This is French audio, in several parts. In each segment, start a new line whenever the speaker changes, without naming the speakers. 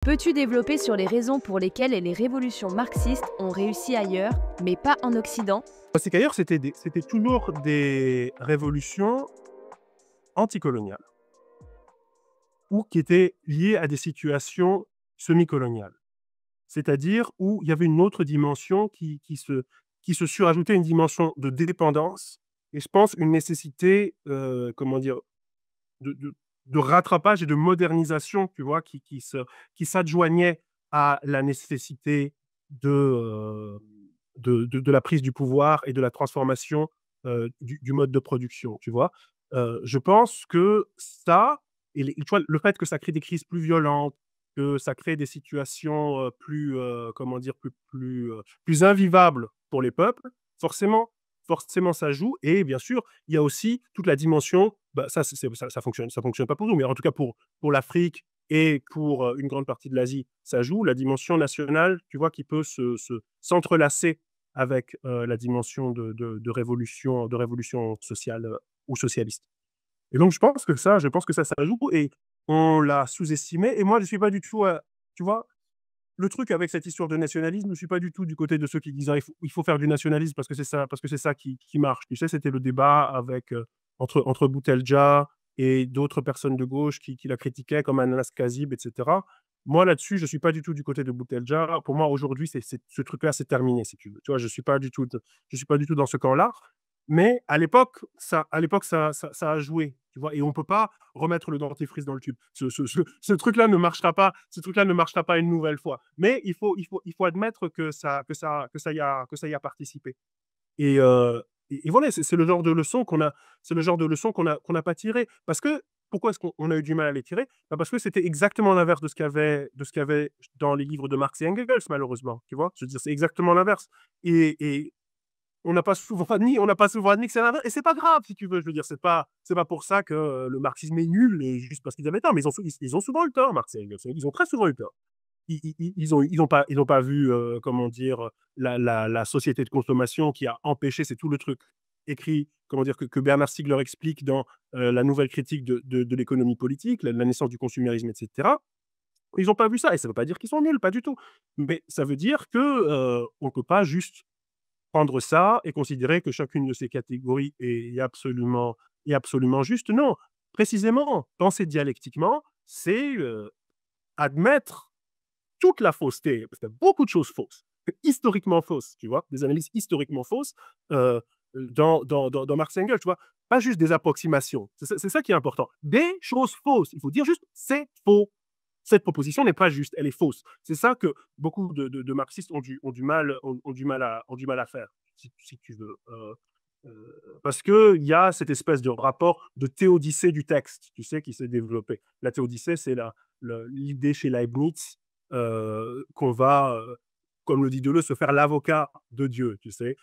Peux-tu développer sur les raisons pour lesquelles les révolutions marxistes ont réussi ailleurs, mais pas en Occident?
C'est qu'ailleurs, c'était toujours des révolutions anticoloniales ou qui étaient liées à des situations semi-coloniales. C'est-à-dire où il y avait une autre dimension qui se surajoutait, une dimension de dépendance et je pense une nécessité, comment dire? De de de rattrapage et de modernisation, tu vois? Qui s'adjoignait à la nécessité de la prise du pouvoir et de la transformation, du mode de production, tu vois? Je pense que ça et les tu vois? Le fait que ça crée des crises plus violentes, que ça crée des situations, plus, comment dire? Plus invivables pour les peuples, forcément ça joue et bien sûr, il y a aussi toute la dimension, bah, ça fonctionne pas pour nous, mais en tout cas pour l'Afrique et pour, une grande partie de l'Asie, ça joue. La dimension nationale, tu vois, qui peut s'entrelacer avec, la dimension de révolution sociale, ou socialiste. Et donc je pense que ça joue et on l'a sous-estimé et moi je suis pas du tout, tu vois? Le truc avec cette histoire de nationalisme, je suis pas du tout du côté de ceux qui disent: «Ah, il faut faire du nationalisme parce que c'est ça qui marche». Tu sais, c'était le débat avec, entre Boutelja et d'autres personnes de gauche qui la critiquaient comme Anas Kazib et cetera. Moi, là-dessus, je suis pas du tout du côté de Boutelja. Pour moi, aujourd'hui, c'est ce truc-là, c'est terminé, si tu veux. Tu vois? Je suis pas du tout dans ce camp-là. Mais à l'époque, ça a joué, tu vois? Et on peut pas remettre le dentifrice dans le tube. Ce truc-là ne marchera pas, une nouvelle fois. Mais il faut admettre que ça y a participé. Et voilà, c'est le genre de leçon qu'on n'a pas tiré. Parce que pourquoi est-ce qu'on a eu du mal à les tirer? Bah, parce que c'était exactement l'inverse de ce qu'il y avait dans les livres de Marx et Engels, malheureusement, tu vois? Je veux dire, c'est exactement l'inverse. Et on n'a pas souvent admis que c'est l'inverse et c'est pas grave si tu veux. Je veux dire, c'est pas pour ça que, le marxisme est nul et juste parce qu'ils avaient tort, mais ils ont souvent eu tort, Marx et Engels. Ils ont très souvent eu tort. Ils ont pas vu, comment dire, la société de consommation qui a empêché, c'est tout le truc écrit, comment dire, que Bernard Stiegler explique dans, la nouvelle critique de l'économie politique, la naissance du consumérisme et cetera. Ils ont pas vu ça et ça veut pas dire qu'ils sont nuls, pas du tout. Mais ça veut dire que, on peut pas juste prendre ça et considérer que chacune de ces catégories est absolument juste. Non, précisément, penser dialectiquement, c'est, admettre toute la fausseté, parce qu'il y a beaucoup de choses fausses, historiquement fausses, tu vois? Des analyses historiquement fausses, dans Marx et Engels, tu vois? Pas juste des approximations, c'est ça qui est important. Des choses fausses, il faut dire juste: «C'est faux». Cette proposition n'est pas juste, elle est fausse. C'est ça que beaucoup de marxistes ont du mal à faire, si tu veux. Parce qu'il y a cette espèce de rapport de théodicée du texte, tu sais, qui s'est développé. La théodicée, c'est l'idée chez Leibniz, qu'on va, comme le dit Deleuze, se faire l'avocat de Dieu, tu sais.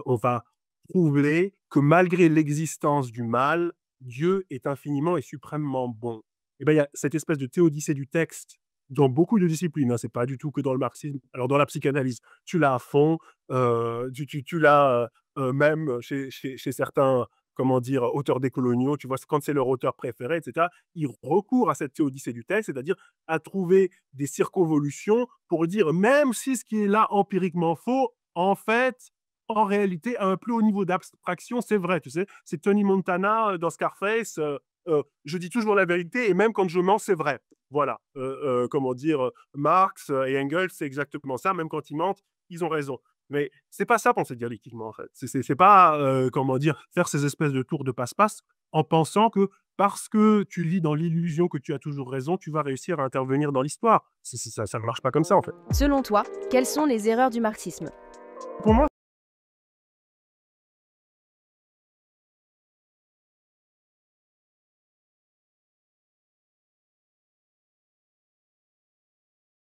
On va prouver que malgré l'existence du mal, Dieu est infiniment et suprêmement bon. Et ben, il y a cette espèce de théodicée du texte dans beaucoup de disciplines, hein, c'est pas du tout que dans le marxisme. Alors dans la psychanalyse, tu l'as à fond, tu l'as, même chez certains, comment dire, auteurs décoloniaux, tu vois? Quand c'est leur auteur préféré et cetera, ils recourent à cette théodicée du texte, c'est-à-dire à trouver des circonvolutions pour dire: «Même si ce qui est là empiriquement faux, en fait, en réalité, à un plus haut niveau d'abstraction, c'est vrai», tu sais? C'est Tony Montana, dans Scarface, «Je dis toujours la vérité et même quand je mens, c'est vrai». Voilà, comment dire, Marx, et Engels, c'est exactement ça, même quand ils mentent, ils ont raison. Mais c'est pas ça penser dialectiquement, en fait. C'est pas, comment dire, faire ces espèces de tours de passe-passe en pensant que parce que tu vis dans l'illusion que tu as toujours raison, tu vas réussir à intervenir dans l'histoire. Ça ne marche pas comme ça, en fait.
Selon toi, quelles sont les erreurs du marxisme?
Pour moi